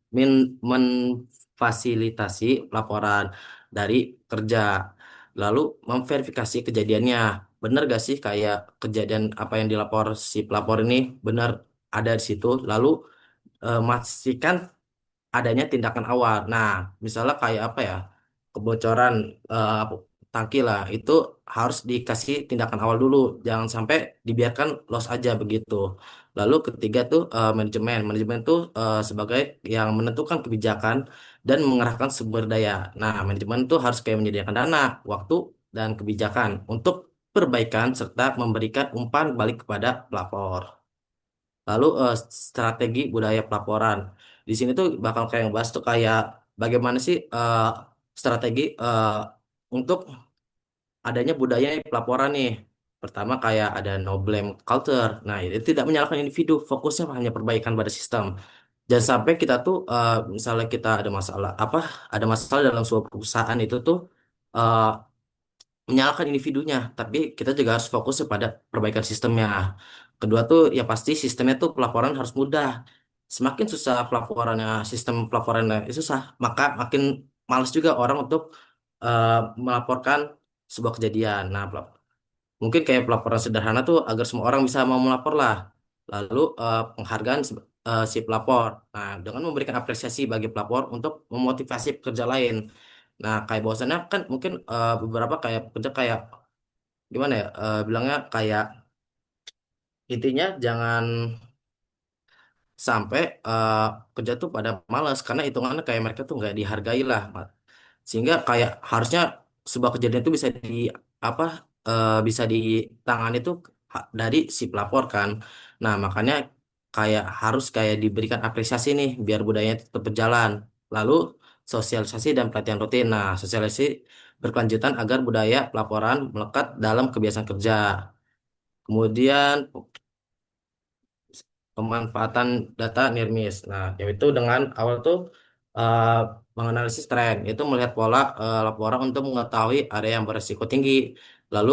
memfasilitasi laporan dari kerja, lalu memverifikasi kejadiannya. Benar gak sih kayak kejadian apa yang dilapor si pelapor ini benar ada di situ, lalu memastikan adanya tindakan awal. Nah, misalnya kayak apa ya, kebocoran tangki lah, itu harus dikasih tindakan awal dulu, jangan sampai dibiarkan loss aja begitu. Lalu ketiga tuh manajemen. Manajemen tuh sebagai yang menentukan kebijakan dan mengerahkan sumber daya. Nah, manajemen tuh harus kayak menyediakan dana, waktu, dan kebijakan untuk perbaikan serta memberikan umpan balik kepada pelapor. Lalu strategi budaya pelaporan. Di sini tuh bakal kayak ngebahas tuh kayak bagaimana sih strategi untuk adanya budaya pelaporan nih. Pertama kayak ada no blame culture. Nah, itu tidak menyalahkan individu, fokusnya hanya perbaikan pada sistem. Jangan sampai kita tuh misalnya kita ada masalah apa, ada masalah dalam sebuah perusahaan itu tuh eh, menyalahkan individunya, tapi kita juga harus fokus pada perbaikan sistemnya. Kedua tuh ya pasti sistemnya tuh pelaporan harus mudah. Semakin susah pelaporannya, sistem pelaporannya susah, maka makin malas juga orang untuk eh, melaporkan sebuah kejadian. Nah, mungkin kayak pelaporan sederhana tuh agar semua orang bisa mau melapor lah. Lalu penghargaan si pelapor. Nah, dengan memberikan apresiasi bagi pelapor untuk memotivasi pekerja lain. Nah, kayak bahwasannya kan mungkin beberapa kayak pekerja kayak gimana ya, bilangnya kayak intinya jangan sampai kerja tuh pada malas karena hitungannya kayak mereka tuh nggak dihargai lah. Sehingga kayak harusnya sebuah kejadian itu bisa di apa bisa ditangani tuh dari si pelapor kan. Nah, makanya kayak harus kayak diberikan apresiasi nih biar budayanya tetap berjalan. Lalu sosialisasi dan pelatihan rutin. Nah, sosialisasi berkelanjutan agar budaya pelaporan melekat dalam kebiasaan kerja. Kemudian pemanfaatan data NIRMIS. Nah, yaitu dengan awal tuh eh, menganalisis tren, itu melihat pola laporan untuk mengetahui area yang berisiko tinggi. Lalu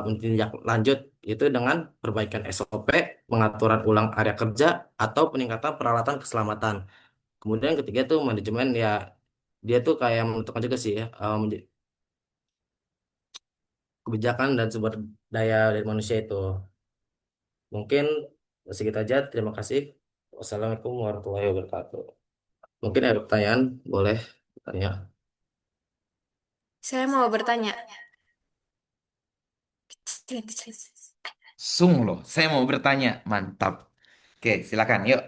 mentindak lanjut itu dengan perbaikan SOP, pengaturan ulang area kerja, atau peningkatan peralatan keselamatan. Kemudian yang ketiga tuh manajemen ya, dia tuh kayak menentukan juga sih ya, kebijakan dan sumber daya dari manusia itu. Mungkin segitu aja. Terima kasih. Wassalamualaikum warahmatullahi wabarakatuh. Mungkin ada pertanyaan, boleh tanya. Saya mau bertanya. Sung loh, saya mau bertanya. Mantap. Oke, silakan. Yuk.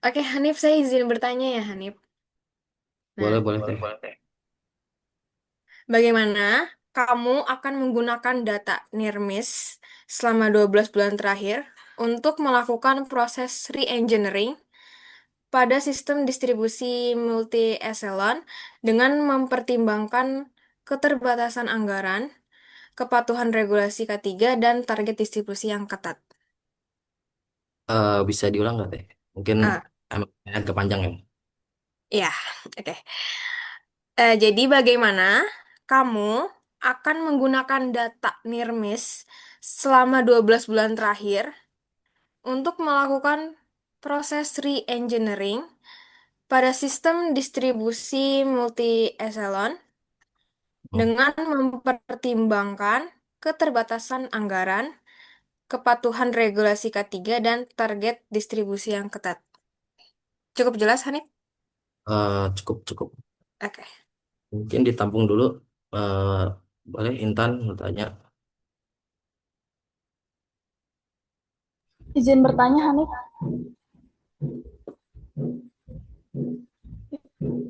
Oke, Hanif, saya izin bertanya ya, Hanif. Nah, Boleh, boleh, teh. bagaimana kamu akan menggunakan data NIRMIS selama 12 bulan terakhir untuk melakukan proses re-engineering pada sistem distribusi multi-echelon dengan mempertimbangkan keterbatasan anggaran, kepatuhan regulasi K3, dan target distribusi yang ketat? Bisa diulang nggak, teh? Mungkin Ah, emang agak panjang ya. ya, oke. Jadi bagaimana kamu akan menggunakan data NIRMIS selama 12 bulan terakhir untuk melakukan proses re-engineering pada sistem distribusi multi-echelon Hmm. dengan mempertimbangkan keterbatasan anggaran, kepatuhan regulasi K3, dan target distribusi yang ketat? Cukup jelas, Hanif? Cukup, cukup. Oke. Mungkin ditampung dulu. Eh, Boleh, Intan bertanya. Izin bertanya, Hanif.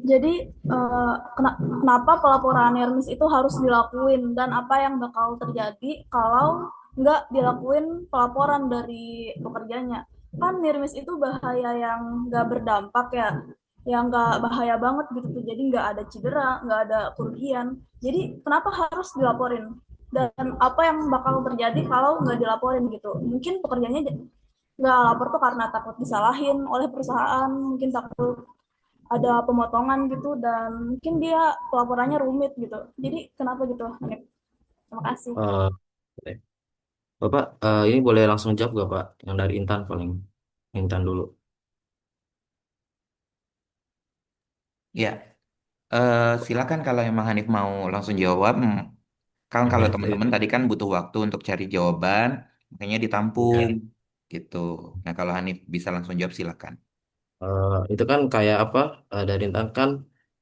Jadi, kenapa pelaporan NIRMIS itu harus dilakuin dan apa yang bakal terjadi kalau nggak dilakuin pelaporan dari pekerjanya? Kan NIRMIS itu bahaya yang nggak berdampak ya, yang nggak bahaya banget gitu tuh. Jadi nggak ada cedera, nggak ada kerugian. Jadi kenapa harus dilaporin? Dan apa yang bakal terjadi kalau nggak dilaporin gitu? Mungkin pekerjanya nggak lapor tuh karena takut disalahin oleh perusahaan, mungkin takut ada pemotongan gitu dan mungkin dia pelaporannya rumit gitu. Jadi kenapa gitu, Hanif? Terima kasih. Eh, Boleh. Bapak, ini boleh langsung jawab nggak, Pak? Yang dari Intan paling. Intan dulu. Ya, silakan kalau emang Hanif mau langsung jawab. Kan kalau Boleh, teh. teman-teman tadi kan butuh waktu untuk cari jawaban, makanya ditampung Ya. gitu. Nah, kalau Hanif bisa langsung jawab silakan. Itu kan kayak apa, dari Intan kan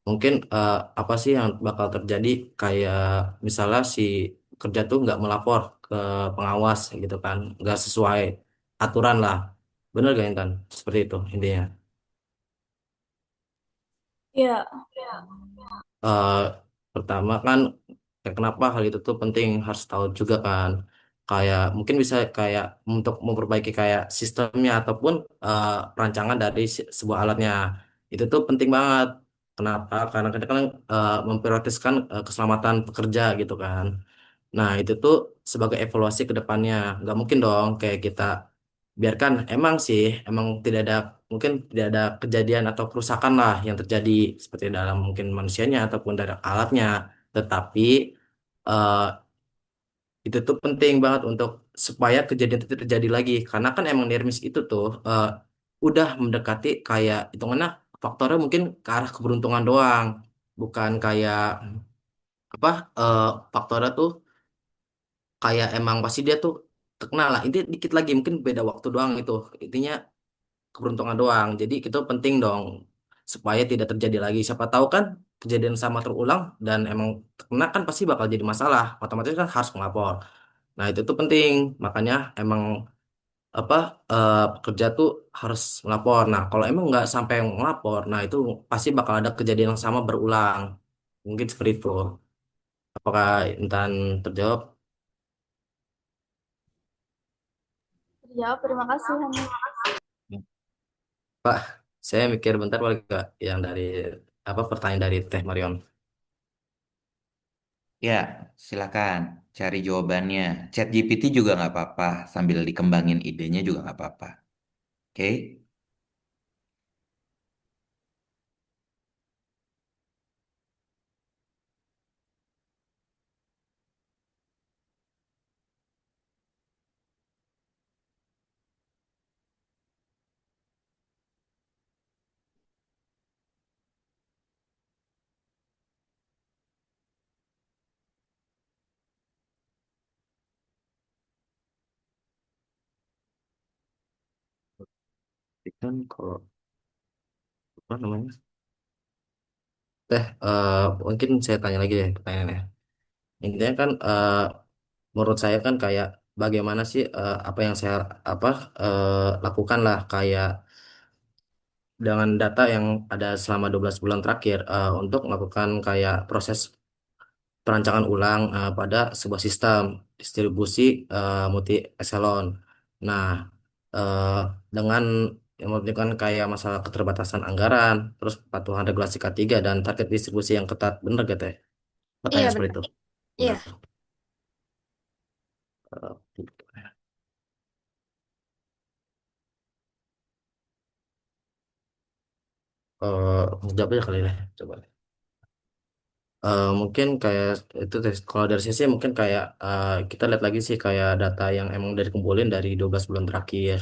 mungkin apa sih yang bakal terjadi, kayak misalnya si kerja tuh nggak melapor ke pengawas gitu kan, nggak sesuai aturan lah. Bener gak, Intan? Seperti itu intinya. Iya, eh, Pertama kan, kenapa hal itu tuh penting harus tahu juga kan, kayak mungkin bisa kayak untuk memperbaiki kayak sistemnya ataupun perancangan dari sebuah alatnya, itu tuh penting banget. Kenapa? Karena kita kan memprioritaskan keselamatan pekerja gitu kan. Nah, itu tuh sebagai evaluasi ke depannya. Nggak mungkin dong kayak kita biarkan, emang sih, emang tidak ada, mungkin tidak ada kejadian atau kerusakan lah yang terjadi seperti dalam mungkin manusianya ataupun dari alatnya. Tetapi eh, itu tuh penting banget untuk supaya kejadian itu tidak terjadi lagi. Karena kan emang Nirmis itu tuh udah mendekati kayak hitungannya faktornya mungkin ke arah keberuntungan doang. Bukan kayak apa, faktornya tuh kayak emang pasti dia tuh terkenal lah. Ini dikit lagi mungkin beda waktu doang itu. Intinya keberuntungan doang. Jadi itu penting dong supaya tidak terjadi lagi. Siapa tahu kan kejadian sama terulang dan emang terkena kan pasti bakal jadi masalah. Otomatis kan harus melapor. Nah, itu tuh penting. Makanya emang apa, pekerja tuh harus melapor. Nah, kalau emang nggak sampai melapor, nah itu pasti bakal ada kejadian yang sama berulang. Mungkin seperti itu. Apakah Intan terjawab? Ya, terima kasih, Hanif. Pak, saya mikir bentar boleh gak yang dari apa pertanyaan dari Teh Marion. Ya, silakan cari jawabannya. ChatGPT juga nggak apa-apa, sambil dikembangin idenya juga nggak apa-apa. Oke? Itu kan kalau apa namanya? Mungkin saya tanya lagi deh pertanyaannya. Intinya kan menurut saya kan kayak bagaimana sih apa yang saya apa lakukan lah kayak dengan data yang ada selama 12 bulan terakhir untuk melakukan kayak proses perancangan ulang pada sebuah sistem distribusi multi eselon. Nah, eh, dengan yang mempertimbangkan kayak masalah keterbatasan anggaran, terus kepatuhan regulasi K3 dan target distribusi yang ketat, benar gak teh? Iya, Pertanyaan seperti benar. itu. Iya, Benar. Jawab aja kali ya, coba. Mungkin kayak itu kalau dari sisi mungkin kayak kita lihat lagi sih kayak data yang emang dari kumpulin dari 12 bulan terakhir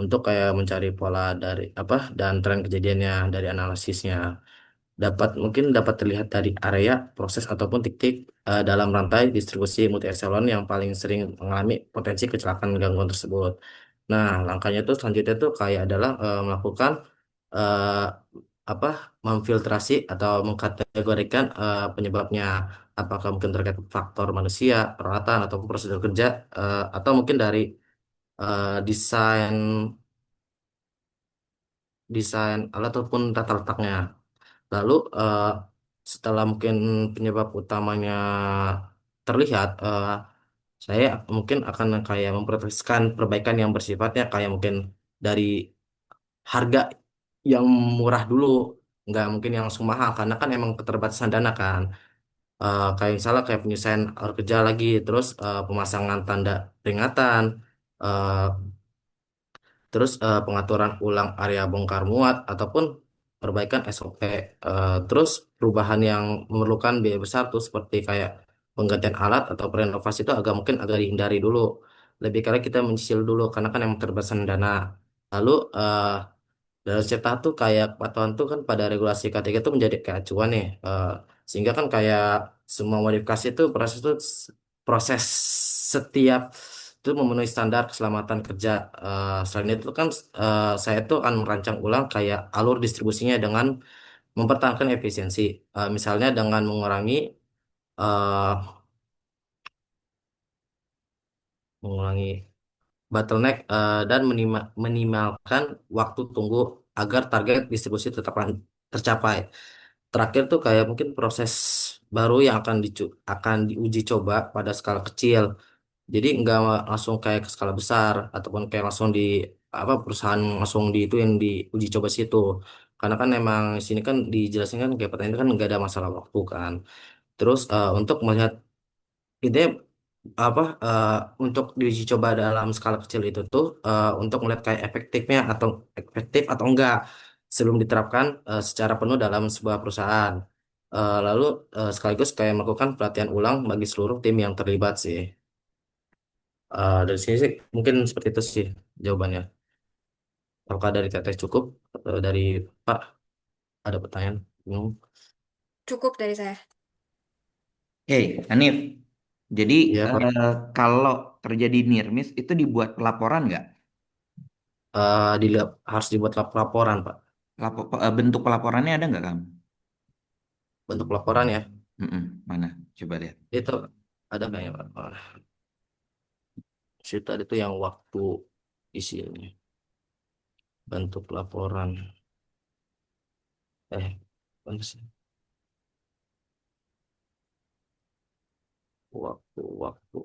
untuk kayak mencari pola dari apa dan tren kejadiannya dari analisisnya mungkin dapat terlihat dari area proses ataupun titik dalam rantai distribusi multi epsilon yang paling sering mengalami potensi kecelakaan gangguan tersebut. Nah, langkahnya itu selanjutnya tuh kayak adalah melakukan eh, apa memfiltrasi atau mengkategorikan penyebabnya apakah mungkin terkait faktor manusia, peralatan ataupun prosedur kerja atau mungkin dari desain desain alat ataupun tata letaknya. Lalu setelah mungkin penyebab utamanya terlihat, saya mungkin akan kayak memprioritaskan perbaikan yang bersifatnya kayak mungkin dari harga yang murah dulu, nggak mungkin yang langsung mahal karena kan emang keterbatasan dana kan. Kayak misalnya kayak penyelesaian harus kerja lagi, terus pemasangan tanda peringatan, eh, terus pengaturan ulang area bongkar muat ataupun perbaikan SOP. Terus perubahan yang memerlukan biaya besar tuh seperti kayak penggantian alat atau renovasi itu agak dihindari dulu. Lebih karena kita menyicil dulu karena kan yang terbatasan dana. Lalu dalam cerita tuh kayak kepatuhan tuh kan pada regulasi K3 tuh menjadi kayak acuan nih. Sehingga kan kayak semua modifikasi itu proses setiap itu memenuhi standar keselamatan kerja. Selain itu kan saya tuh akan merancang ulang kayak alur distribusinya dengan mempertahankan efisiensi. Misalnya dengan eh, mengurangi bottleneck dan minimalkan waktu tunggu agar target distribusi tetap tercapai. Terakhir tuh kayak mungkin proses baru yang akan diuji coba pada skala kecil. Jadi nggak langsung kayak ke skala besar ataupun kayak langsung di apa perusahaan langsung di itu yang diuji coba situ. Karena kan emang di sini kan dijelasin kan kayak pertanyaan kan nggak ada masalah waktu kan. Terus untuk melihat ide apa untuk diuji coba dalam skala kecil itu tuh untuk melihat kayak efektif atau enggak sebelum diterapkan secara penuh dalam sebuah perusahaan. Lalu sekaligus kayak melakukan pelatihan ulang bagi seluruh tim yang terlibat sih. Dari sini sih mungkin seperti itu sih jawabannya. Apakah dari Teteh cukup atau dari Pak ada pertanyaan? Hmm. cukup dari saya. Oke, Hanif. Jadi Iya Pak. kalau terjadi near miss itu dibuat laporan nggak? Harus dibuat laporan Pak. Bentuk pelaporannya ada nggak kamu? Bentuk laporan ya. Mana? Coba lihat. Itu ada kayaknya Pak. Situ ada tuh yang waktu isinya. Bentuk laporan. Mana sih? Waktu.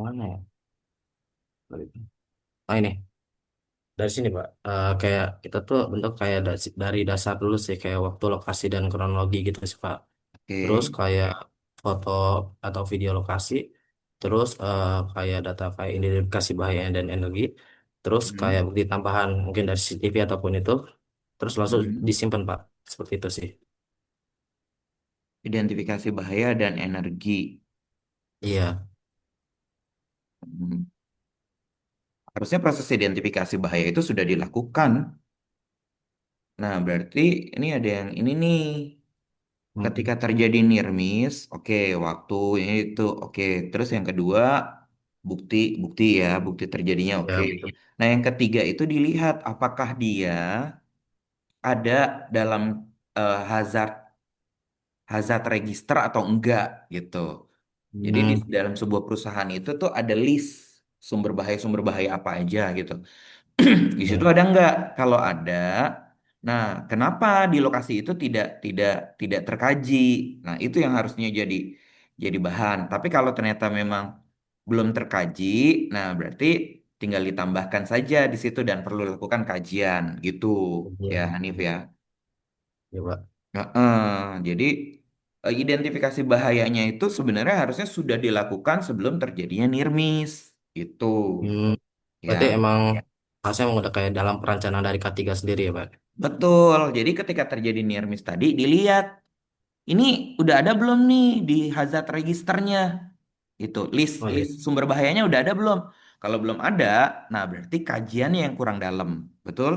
Mana ya? Oh ini dari sini Pak. Kayak kita tuh bentuk kayak dari dasar dulu sih kayak waktu, lokasi dan kronologi gitu sih Pak. Terus Oke. kayak foto atau video lokasi, terus kayak data kayak identifikasi bahaya dan energi, terus kayak Hmm. bukti tambahan mungkin dari CCTV ataupun itu, terus langsung Hmm. disimpan Pak. Seperti itu sih. Identifikasi bahaya dan energi. Iya. Hmm. Harusnya proses identifikasi bahaya itu sudah dilakukan. Nah, berarti ini ada yang ini nih. Ketika Mm. terjadi near miss, oke, waktu ini itu oke. Terus yang kedua, bukti, bukti ya, bukti terjadinya oke. Ya betul. Nah, yang ketiga itu dilihat apakah dia ada dalam hazard hazard register atau enggak gitu. Jadi di Hmm. dalam sebuah perusahaan itu tuh ada list sumber bahaya apa aja gitu. Di situ Ya. ada enggak? Kalau ada, nah kenapa di lokasi itu tidak terkaji? Nah itu yang harusnya jadi bahan. Tapi kalau ternyata memang belum terkaji, nah berarti tinggal ditambahkan saja di situ dan perlu lakukan kajian gitu ya Iya. Hanif ya. Ya Pak. Heeh, jadi identifikasi bahayanya itu sebenarnya harusnya sudah dilakukan sebelum terjadinya near miss gitu Hmm. Berarti ya. emang harusnya emang udah kayak dalam perencanaan dari K3 sendiri ya Pak. Betul. Jadi ketika terjadi near miss tadi dilihat ini udah ada belum nih di hazard registernya itu list Oh iya. list sumber bahayanya udah ada belum? Kalau belum ada, nah berarti kajiannya yang kurang dalam. Betul?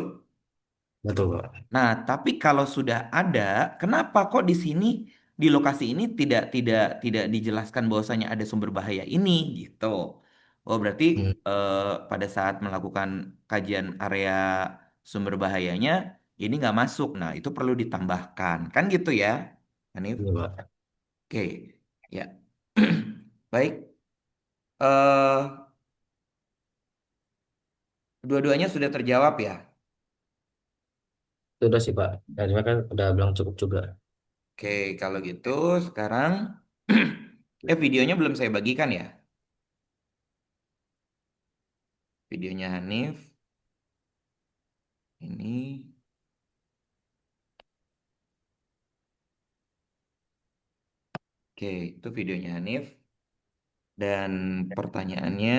Betul Pak. Nah, tapi kalau sudah ada, kenapa kok di sini di lokasi ini tidak dijelaskan bahwasanya ada sumber bahaya ini gitu. Oh, berarti Hmm. eh, pada saat melakukan kajian area sumber bahayanya ini nggak masuk. Nah, itu perlu ditambahkan. Kan gitu ya, Hanif? Iya Pak. Oke. Ya. Baik. Eh, dua-duanya sudah terjawab ya. Sudah sih Pak. Dari kan udah bilang cukup juga. Oke, kalau gitu sekarang videonya belum saya bagikan ya. Videonya Hanif ini. Oke, itu videonya Hanif dan pertanyaannya.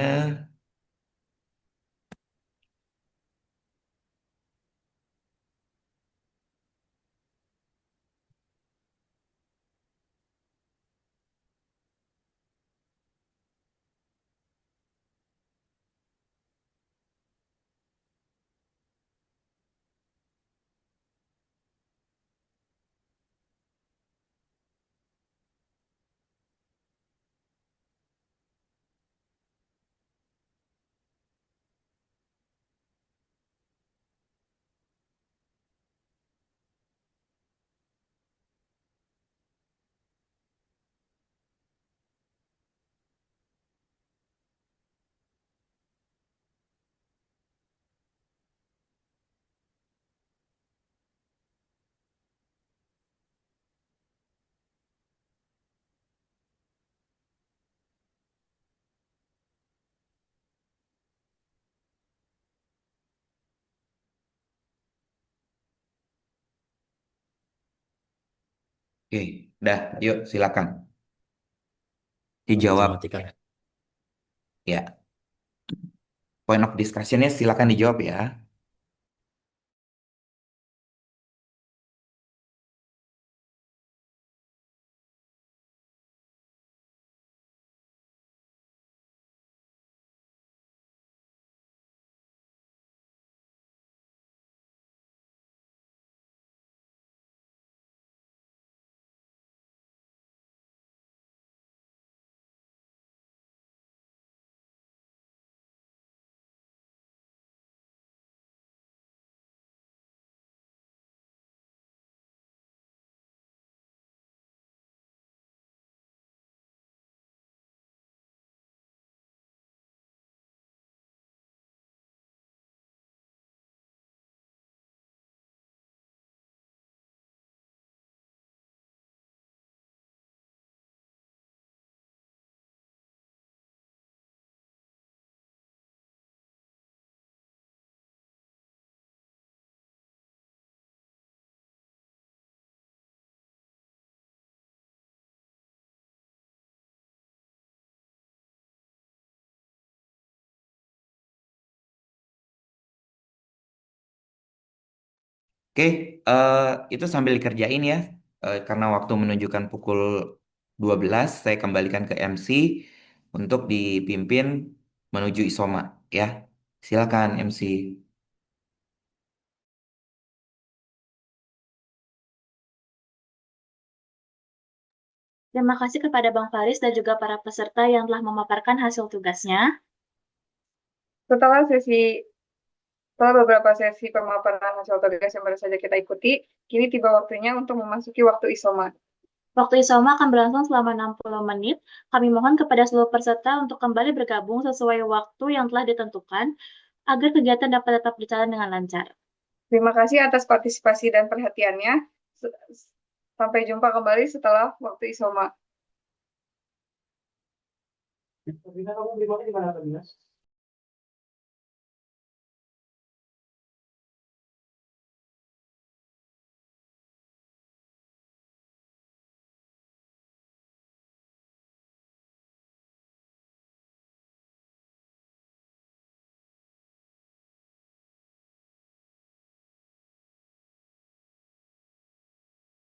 Oke, dah, yuk silakan Kalau gitu dijawab. matikan. Ya, point of discussionnya silakan dijawab ya. Oke, eh, itu sambil dikerjain ya. Karena waktu menunjukkan pukul 12, saya kembalikan ke MC untuk dipimpin menuju Isoma ya. Silakan MC. Terima kasih kepada Bang Faris dan juga para peserta yang telah memaparkan hasil tugasnya. Setelah beberapa sesi pemaparan hasil tugas yang baru saja kita ikuti, kini tiba waktunya untuk memasuki waktu isoma. Waktu isoma akan berlangsung selama 60 menit. Kami mohon kepada seluruh peserta untuk kembali bergabung sesuai waktu yang telah ditentukan agar kegiatan dapat tetap berjalan dengan lancar. Terima kasih atas partisipasi dan perhatiannya. Sampai jumpa kembali setelah waktu isoma.